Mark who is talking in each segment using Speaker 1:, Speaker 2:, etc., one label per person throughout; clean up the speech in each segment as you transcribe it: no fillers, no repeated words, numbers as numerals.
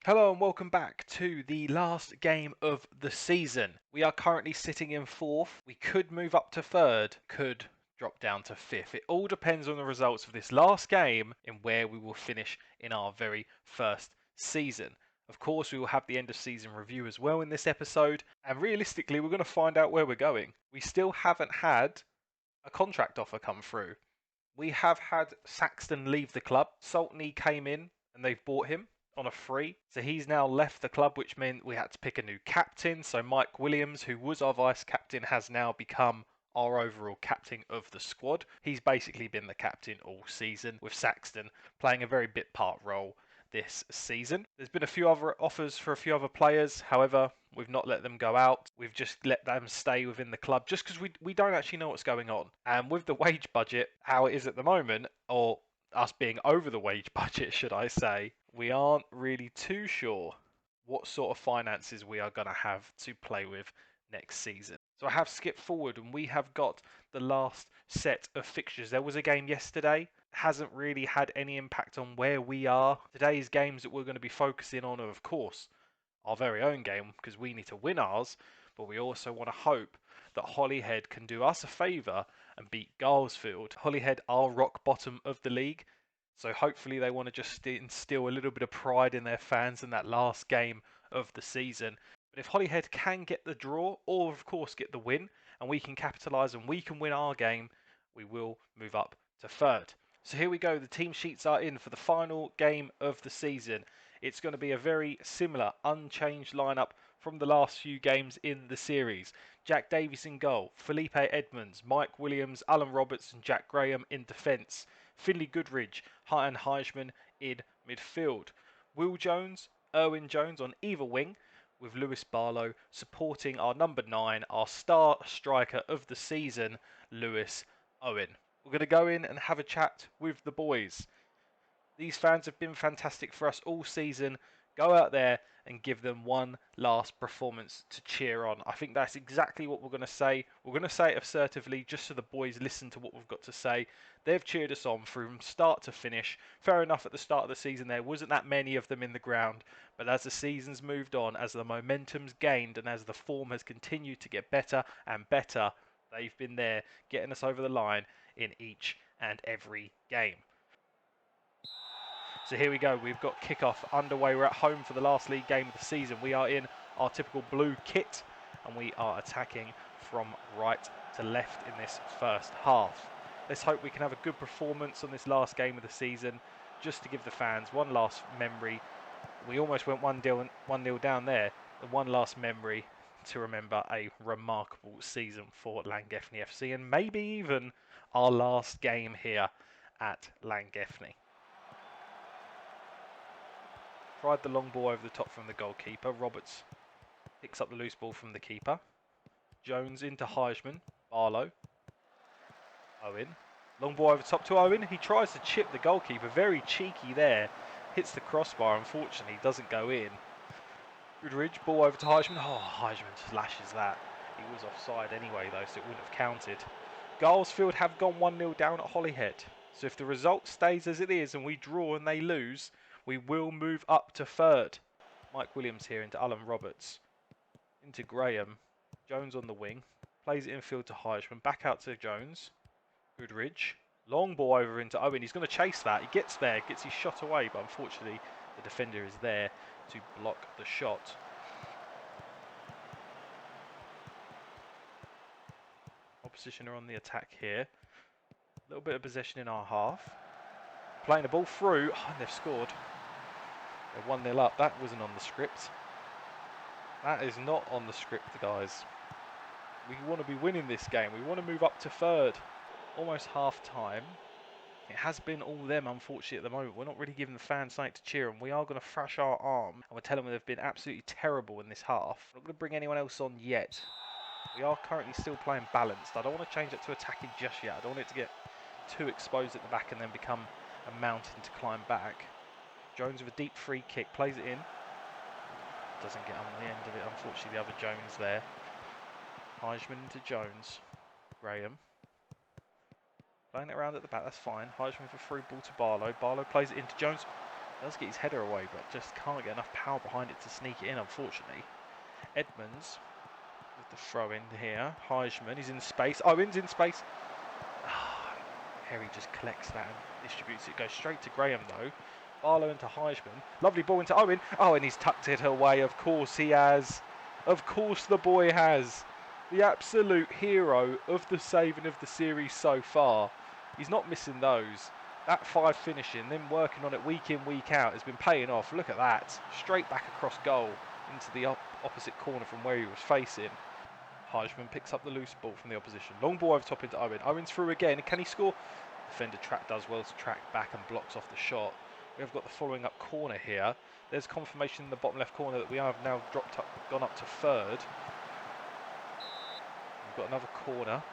Speaker 1: Hello and welcome back to the last game of the season. We are currently sitting in fourth. We could move up to third, could drop down to fifth. It all depends on the results of this last game and where we will finish in our very first season. Of course, we will have the end of season review as well in this episode, and realistically, we're going to find out where we're going. We still haven't had a contract offer come through. We have had Saxton leave the club. Saltney came in and they've bought him on a free. So he's now left the club, which meant we had to pick a new captain. So Mike Williams, who was our vice captain, has now become our overall captain of the squad. He's basically been the captain all season, with Saxton playing a very bit part role this season. There's been a few other offers for a few other players. However, we've not let them go out. We've just let them stay within the club just because we don't actually know what's going on. And with the wage budget, how it is at the moment, or us being over the wage budget, should I say, we aren't really too sure what sort of finances we are going to have to play with next season. So I have skipped forward and we have got the last set of fixtures. There was a game yesterday, hasn't really had any impact on where we are. Today's games that we're going to be focusing on are, of course, our very own game because we need to win ours, but we also want to hope that Holyhead can do us a favour and beat Garlesfield. Holyhead are rock bottom of the league, so hopefully they want to just instill a little bit of pride in their fans in that last game of the season. But if Holyhead can get the draw, or of course get the win, and we can capitalise and we can win our game, we will move up to third. So here we go, the team sheets are in for the final game of the season. It's going to be a very similar, unchanged lineup from the last few games in the series. Jack Davies in goal, Felipe Edmonds, Mike Williams, Alan Roberts and Jack Graham in defence. Finley Goodridge, and Heisman in midfield. Will Jones, Erwin Jones on either wing, with Lewis Barlow supporting our number 9, our star striker of the season, Lewis Owen. We're going to go in and have a chat with the boys. These fans have been fantastic for us all season. Go out there and give them one last performance to cheer on. I think that's exactly what we're going to say. We're going to say it assertively just so the boys listen to what we've got to say. They've cheered us on from start to finish. Fair enough, at the start of the season there wasn't that many of them in the ground, but as the season's moved on, as the momentum's gained and as the form has continued to get better and better, they've been there getting us over the line in each and every game. So here we go, we've got kickoff underway. We're at home for the last league game of the season. We are in our typical blue kit and we are attacking from right to left in this first half. Let's hope we can have a good performance on this last game of the season just to give the fans one last memory. We almost went 1-0 down there, and one last memory to remember a remarkable season for Llangefni FC and maybe even our last game here at Llangefni. Tried the long ball over the top from the goalkeeper. Roberts picks up the loose ball from the keeper. Jones into Heisman. Barlow. Owen. Long ball over the top to Owen. He tries to chip the goalkeeper. Very cheeky there. Hits the crossbar. Unfortunately, doesn't go in. Goodridge. Ball over to Heisman. Oh, Heisman slashes that. He was offside anyway, though, so it wouldn't have counted. Garlesfield have gone 1-0 down at Holyhead. So if the result stays as it is and we draw and they lose, we will move up to third. Mike Williams here into Alan Roberts. Into Graham. Jones on the wing. Plays it infield to Heisman. Back out to Jones. Goodridge. Long ball over into Owen. He's going to chase that. He gets there. Gets his shot away. But unfortunately, the defender is there to block the shot. Opposition are on the attack here. A little bit of possession in our half. Playing the ball through. Oh, and they've scored. They're 1-0 up. That wasn't on the script. That is not on the script, guys. We want to be winning this game. We want to move up to third. Almost half time. It has been all them, unfortunately, at the moment. We're not really giving the fans something to cheer on. We are going to thrash our arm. And we're telling them they've been absolutely terrible in this half. We're not going to bring anyone else on yet. We are currently still playing balanced. I don't want to change it to attacking just yet. I don't want it to get too exposed at the back and then become a mountain to climb back. Jones with a deep free kick, plays it in. Doesn't get on the end of it, unfortunately, the other Jones there. Heisman into Jones. Graham. Playing it around at the back, that's fine. Heisman with a through ball to Barlow. Barlow plays it into Jones. Does get his header away, but just can't get enough power behind it to sneak it in, unfortunately. Edmonds with the throw in here. Heisman is in space. Owen's in space. Perry just collects that and distributes it. Goes straight to Graham, though. Barlow into Heisman. Lovely ball into Owen. Oh, and he's tucked it away. Of course he has. Of course the boy has. The absolute hero of the saving of the series so far. He's not missing those. That 5 finishing, then working on it week in, week out, has been paying off. Look at that. Straight back across goal into the opposite corner from where he was facing. Heisman picks up the loose ball from the opposition. Long ball over top into Owen. Owen's through again. Can he score? Defender does well to track back and blocks off the shot. We have got the following up corner here. There's confirmation in the bottom left corner that we have now gone up to third. We've got another corner.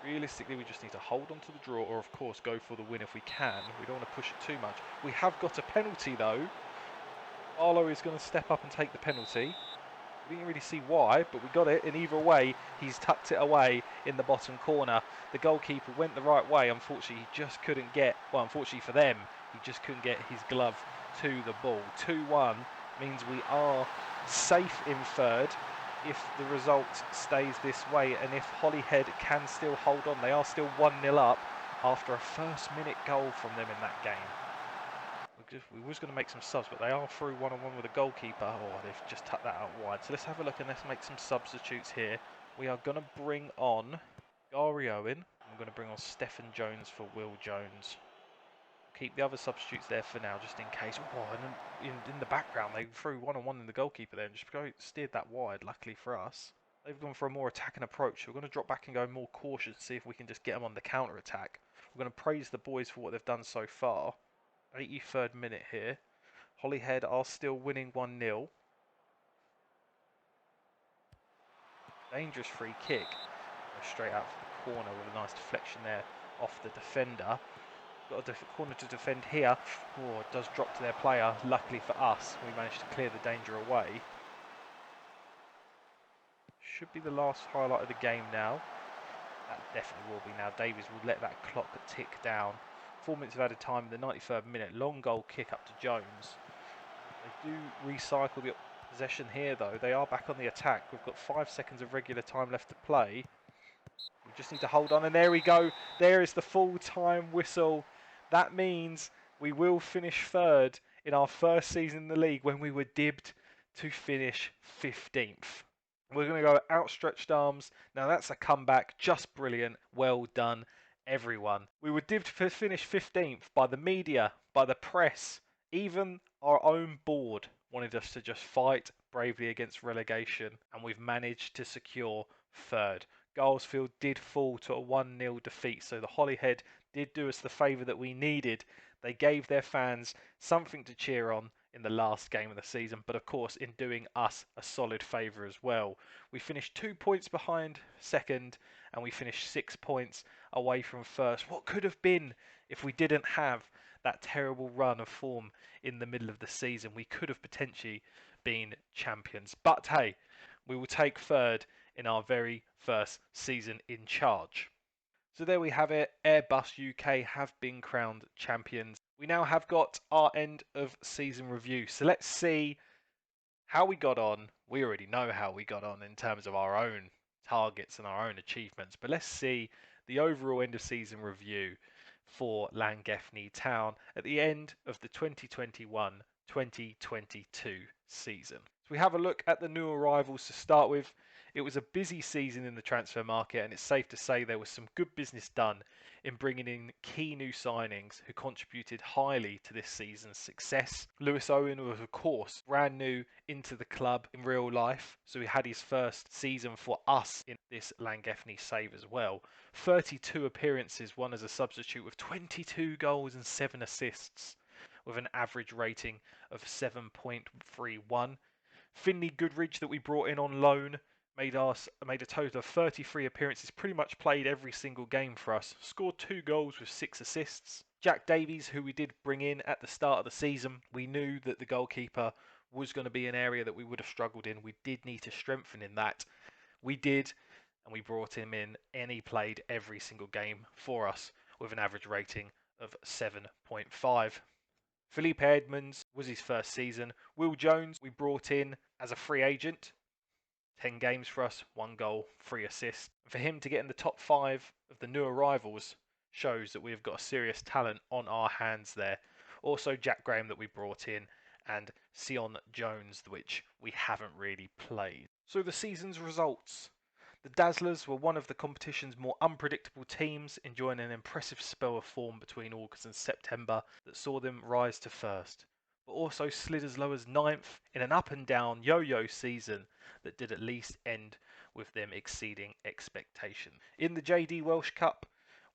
Speaker 1: Realistically, we just need to hold on to the draw or, of course, go for the win if we can. We don't want to push it too much. We have got a penalty, though. Arlo is going to step up and take the penalty. We didn't really see why, but we got it. And either way, he's tucked it away in the bottom corner. The goalkeeper went the right way. Unfortunately, he just couldn't get, well, unfortunately for them, he just couldn't get his glove to the ball. 2-1 means we are safe in third if the result stays this way. And if Holyhead can still hold on, they are still 1-0 up after a first-minute goal from them in that game. We was going to make some subs, but they are through one-on-one with a goalkeeper. Oh, they've just tucked that out wide. So let's have a look and let's make some substitutes here. We are going to bring on Gary Owen. I'm going to bring on Stephen Jones for Will Jones. Keep the other substitutes there for now, just in case. Oh, and in the background, they threw one-on-one in the goalkeeper there and just steered that wide, luckily for us. They've gone for a more attacking approach. So we're going to drop back and go more cautious, see if we can just get them on the counter-attack. We're going to praise the boys for what they've done so far. 83rd minute here. Holyhead are still winning 1-0. Dangerous free kick. Goes straight out for the corner with a nice deflection there off the defender. Got a corner to defend here. Oh, it does drop to their player. Luckily for us, we managed to clear the danger away. Should be the last highlight of the game now. That definitely will be now. Davies will let that clock tick down. 4 minutes of added time in the 93rd minute. Long goal kick up to Jones. They do recycle the possession here, though. They are back on the attack. We've got 5 seconds of regular time left to play. We just need to hold on, and there we go. There is the full-time whistle. That means we will finish third in our first season in the league when we were dibbed to finish 15th. We're going to go outstretched arms. Now that's a comeback. Just brilliant. Well done, everyone. We were dibbed to finish 15th by the media, by the press. Even our own board wanted us to just fight bravely against relegation, and we've managed to secure third. Garlesfield did fall to a 1-0 defeat, so the Holyhead did do us the favour that we needed. They gave their fans something to cheer on in the last game of the season, but of course in doing us a solid favour as well. We finished 2 points behind second, and we finished 6 points away from first. What could have been if we didn't have that terrible run of form in the middle of the season? We could have potentially been champions. But hey, we will take third in our very first season in charge. So there we have it. Airbus UK have been crowned champions. We now have got our end of season review. So let's see how we got on. We already know how we got on in terms of our own targets and our own achievements. But let's see the overall end of season review for Llangefni Town at the end of the 2021-2022 season. So we have a look at the new arrivals to start with. It was a busy season in the transfer market, and it's safe to say there was some good business done in bringing in key new signings who contributed highly to this season's success. Lewis Owen was, of course, brand new into the club in real life, so he had his first season for us in this Llangefni save as well. 32 appearances, one as a substitute, with 22 goals and 7 assists, with an average rating of 7.31. Finley Goodridge, that we brought in on loan, made a total of 33 appearances, pretty much played every single game for us, scored 2 goals with 6 assists. Jack Davies, who we did bring in at the start of the season, we knew that the goalkeeper was going to be an area that we would have struggled in. We did need to strengthen in that. We did, and we brought him in, and he played every single game for us with an average rating of 7.5. Felipe Edmonds was his first season. Will Jones, we brought in as a free agent. 10 games for us, 1 goal, 3 assists. And for him to get in the top 5 of the new arrivals shows that we've got a serious talent on our hands there. Also, Jack Graham that we brought in, and Sion Jones, which we haven't really played. So the season's results. The Dazzlers were one of the competition's more unpredictable teams, enjoying an impressive spell of form between August and September that saw them rise to first, but also slid as low as ninth in an up and down yo-yo season that did at least end with them exceeding expectations. In the JD Welsh Cup,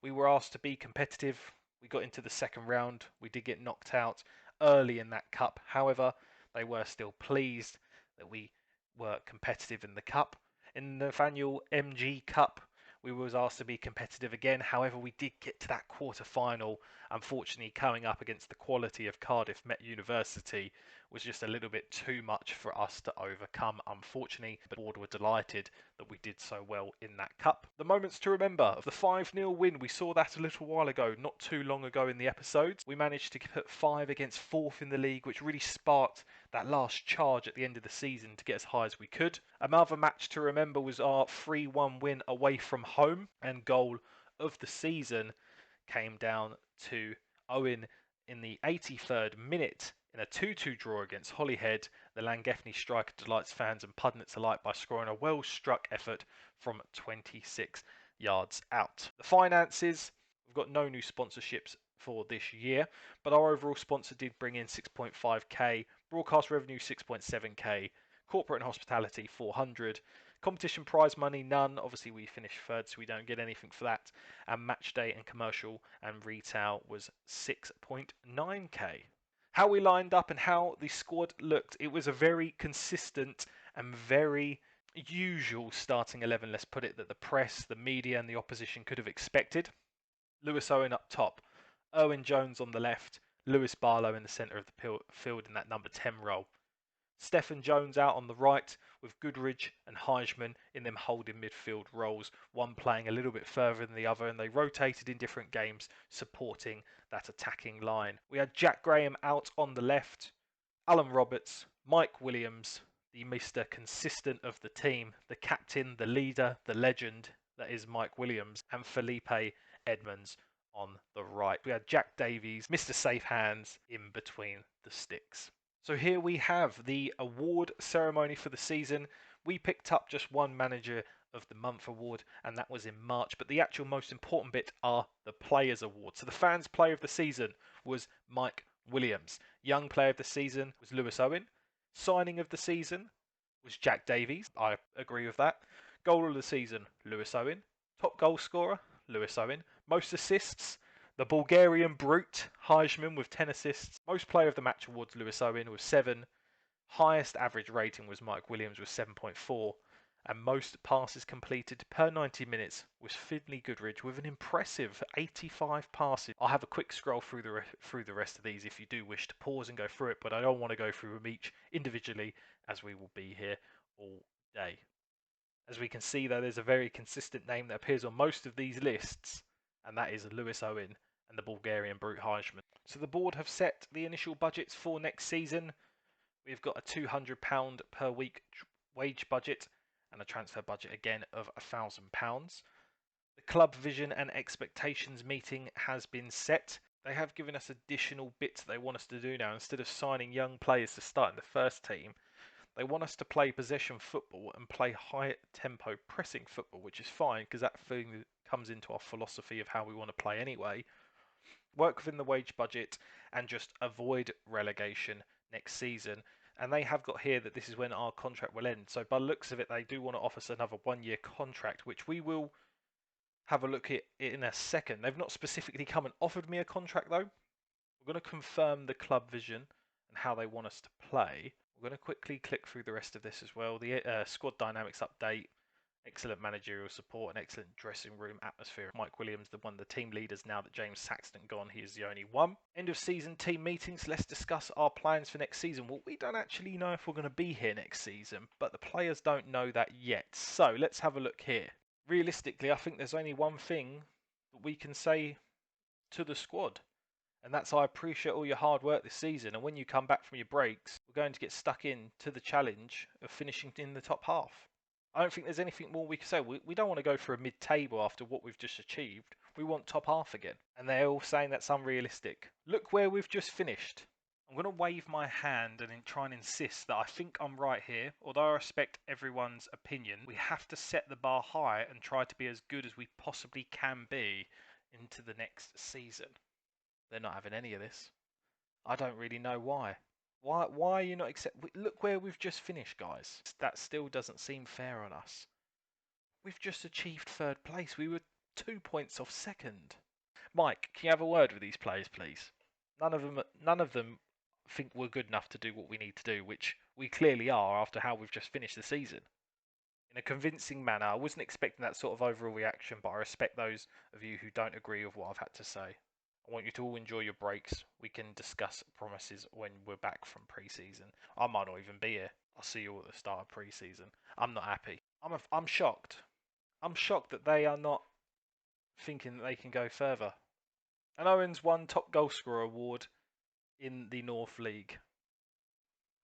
Speaker 1: we were asked to be competitive. We got into the second round. We did get knocked out early in that cup. However, they were still pleased that we were competitive in the cup. In the Nathaniel MG Cup, we was asked to be competitive again. However, we did get to that quarter final. Unfortunately, coming up against the quality of Cardiff Met University was just a little bit too much for us to overcome, unfortunately. But the board were delighted that we did so well in that cup. The moments to remember of the 5-0 win, we saw that a little while ago, not too long ago in the episodes. We managed to put 5 against 4th in the league, which really sparked that last charge at the end of the season to get as high as we could. Another match to remember was our 3-1 win away from home, and goal of the season came down to Owen in the 83rd minute in a 2-2 draw against Holyhead. The Llangefni striker delights fans and pundits alike by scoring a well-struck effort from 26 yards out. The finances, we've got no new sponsorships for this year, but our overall sponsor did bring in 6.5k, broadcast revenue 6.7k, corporate and hospitality 400, competition prize money none, obviously we finished third so we don't get anything for that, and match day and commercial and retail was 6.9k. How we lined up and how the squad looked, it was a very consistent and very usual starting 11, let's put it, that the press, the media and the opposition could have expected. Lewis Owen up top, Owen Jones on the left, Lewis Barlow in the centre of the field in that number 10 role. Stephen Jones out on the right with Goodridge and Heisman in them holding midfield roles, one playing a little bit further than the other, and they rotated in different games supporting that attacking line. We had Jack Graham out on the left, Alan Roberts, Mike Williams, the Mr. Consistent of the team, the captain, the leader, the legend that is Mike Williams, and Felipe Edmonds on the right. We had Jack Davies, Mr. Safe Hands, in between the sticks. So here we have the award ceremony for the season. We picked up just one Manager of the Month award, and that was in March. But the actual most important bit are the Players Awards. So the Fans Player of the Season was Mike Williams. Young Player of the Season was Lewis Owen. Signing of the Season was Jack Davies. I agree with that. Goal of the Season, Lewis Owen. Top Goal Scorer, Lewis Owen. Most Assists, the Bulgarian Brute, Heisman with 10 assists. Most Player of the Match awards, Lewis Owen with 7. Highest average rating was Mike Williams with 7.4. And most passes completed per 90 minutes was Finley Goodridge with an impressive 85 passes. I'll have a quick scroll through the rest of these if you do wish to pause and go through it, but I don't want to go through them each individually as we will be here all day. As we can see though, there's a very consistent name that appears on most of these lists, and that is Lewis Owen and the Bulgarian Brute Heisman. So the board have set the initial budgets for next season. We've got a £200 per week wage budget and a transfer budget again of £1,000. The club vision and expectations meeting has been set. They have given us additional bits they want us to do now. Instead of signing young players to start in the first team, they want us to play possession football and play high tempo pressing football, which is fine because that thing comes into our philosophy of how we want to play anyway. Work within the wage budget and just avoid relegation next season. And they have got here that this is when our contract will end. So by the looks of it, they do want to offer us another 1-year contract, which we will have a look at in a second. They've not specifically come and offered me a contract though. We're going to confirm the club vision and how they want us to play. We're going to quickly click through the rest of this as well. The squad dynamics update, excellent managerial support, and excellent dressing room atmosphere. Mike Williams, one of the team leaders now that James Saxton gone, he is the only one. End of season team meetings. Let's discuss our plans for next season. Well, we don't actually know if we're going to be here next season, but the players don't know that yet. So let's have a look here. Realistically, I think there's only one thing that we can say to the squad, And that's I appreciate all your hard work this season. And when you come back from your breaks, we're going to get stuck into the challenge of finishing in the top half. I don't think there's anything more we can say. We don't want to go for a mid-table after what we've just achieved. We want top half again. And they're all saying that's unrealistic. Look where we've just finished. I'm going to wave my hand and try and insist that I think I'm right here. Although I respect everyone's opinion, we have to set the bar high and try to be as good as we possibly can be into the next season. They're not having any of this. I don't really know why. Why are you not accept? Look where we've just finished, guys. That still doesn't seem fair on us. We've just achieved third place. We were 2 points off second. Mike, can you have a word with these players, please? None of them think we're good enough to do what we need to do, which we clearly are after how we've just finished the season. In a convincing manner, I wasn't expecting that sort of overall reaction, but I respect those of you who don't agree with what I've had to say. I want you to all enjoy your breaks. We can discuss promises when we're back from pre-season. I might not even be here. I'll see you all at the start of pre-season. I'm not happy. I'm shocked. I'm shocked that they are not thinking that they can go further. And Owen's won top goal scorer award in the North League.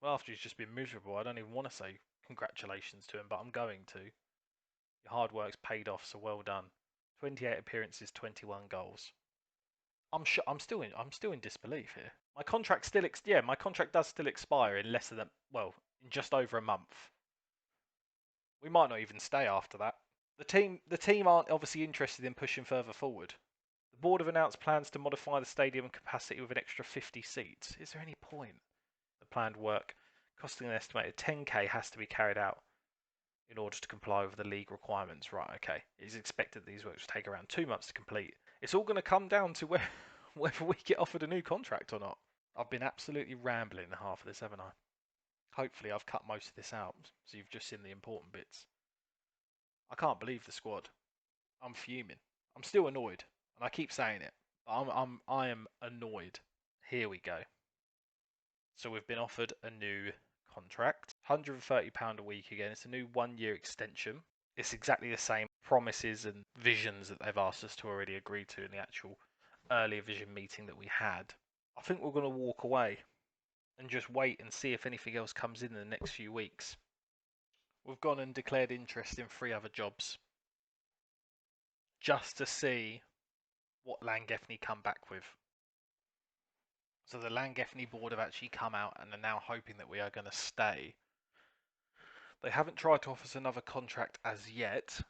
Speaker 1: Well, after he's just been miserable, I don't even want to say congratulations to him, but I'm going to. Your hard work's paid off, so well done. 28 appearances, 21 goals. I'm still in disbelief here. My contract my contract does still expire in less than in just over a month. We might not even stay after that. The team aren't obviously interested in pushing further forward. The board have announced plans to modify the stadium capacity with an extra 50 seats. Is there any point? The planned work, costing an estimated 10k, has to be carried out in order to comply with the league requirements. Right, okay. It is expected these works will take around 2 months to complete. It's all going to come down to whether we get offered a new contract or not. I've been absolutely rambling half of this, haven't I? Hopefully I've cut most of this out, so you've just seen the important bits. I can't believe the squad. I'm fuming. I'm still annoyed, and I keep saying it. But I am annoyed. Here we go. So we've been offered a new contract, £130 a week again. It's a new 1-year extension. It's exactly the same promises and visions that they've asked us to already agree to in the actual earlier vision meeting that we had. I think we're going to walk away and just wait and see if anything else comes in the next few weeks. We've gone and declared interest in 3 other jobs just to see what Llangefni come back with. So the Llangefni board have actually come out and are now hoping that we are going to stay. They haven't tried to offer us another contract as yet.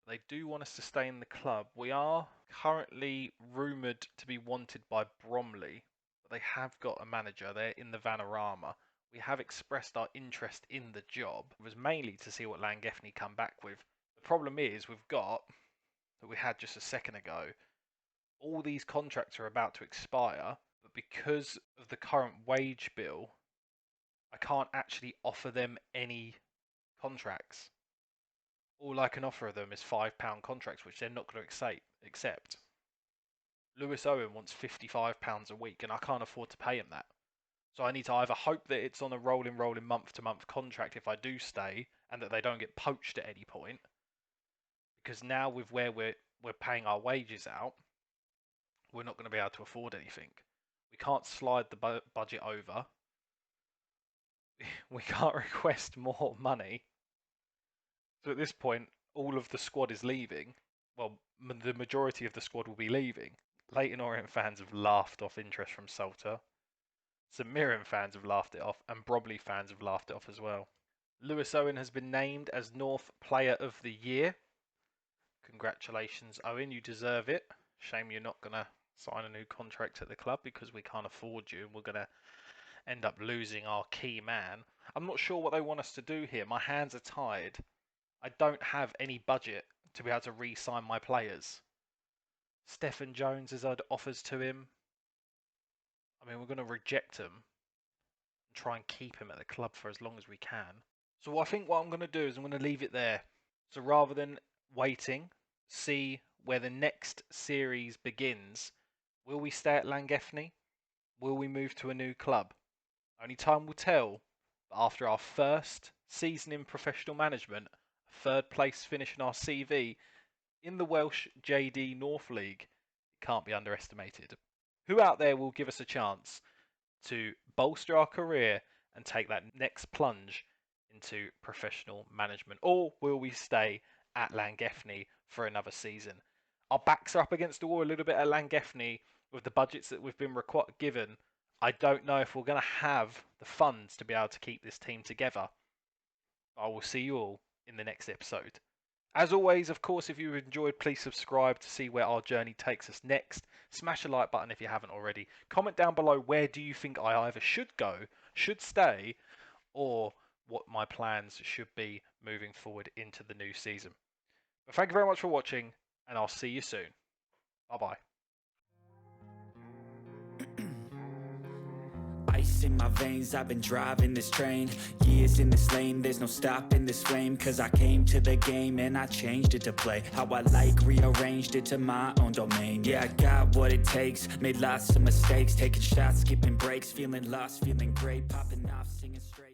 Speaker 1: They do want us to stay in the club. We are currently rumoured to be wanted by Bromley. But they have got a manager. They're in the Vanarama. We have expressed our interest in the job. It was mainly to see what Llangefni come back with. The problem is we've got, that we had just a second ago, all these contracts are about to expire. But because of the current wage bill, I can't actually offer them any contracts. All I can offer them is £5 contracts, which they're not going to accept. Lewis Owen wants £55 a week, and I can't afford to pay him that. So I need to either hope that it's on a rolling month-to-month contract if I do stay, and that they don't get poached at any point. Because now with where we're paying our wages out, we're not going to be able to afford anything. We can't slide the budget over. We can't request more money. So at this point, all of the squad is leaving. Well, the majority of the squad will be leaving. Leyton Orient fans have laughed off interest from Salter. St Mirren fans have laughed it off, and Bromley fans have laughed it off as well. Lewis Owen has been named as North Player of the Year. Congratulations, Owen, you deserve it. Shame you're not going to sign a new contract at the club because we can't afford you and we're going to end up losing our key man. I'm not sure what they want us to do here. My hands are tied. I don't have any budget to be able to re-sign my players. Stephen Jones has had offers to him. I mean, we're going to reject him and try and keep him at the club for as long as we can. So I think what I'm going to do is I'm going to leave it there. So rather than waiting, see where the next series begins, will we stay at Llangefni? Will we move to a new club? Only time will tell. But after our first season in professional management, third place finish in our CV in the Welsh JD North League, it can't be underestimated. Who out there will give us a chance to bolster our career and take that next plunge into professional management? Or will we stay at Llangefni for another season? Our backs are up against the wall a little bit at Llangefni with the budgets that we've been given. I don't know if we're going to have the funds to be able to keep this team together. I will see you all in the next episode. As always, of course, if you enjoyed, please subscribe to see where our journey takes us next. Smash a like button if you haven't already. Comment down below, where do you think I either should go, should stay, or what my plans should be moving forward into the new season. But thank you very much for watching, and I'll see you soon. Bye-bye.
Speaker 2: Ice in my veins, I've been driving this train. Years in this lane, there's no stopping this flame. Cause I came to the game and I changed it to play how I like, rearranged it to my own domain. Yeah, I got what it takes, made lots of mistakes, taking shots, skipping breaks, feeling lost, feeling great, popping off, singing straight.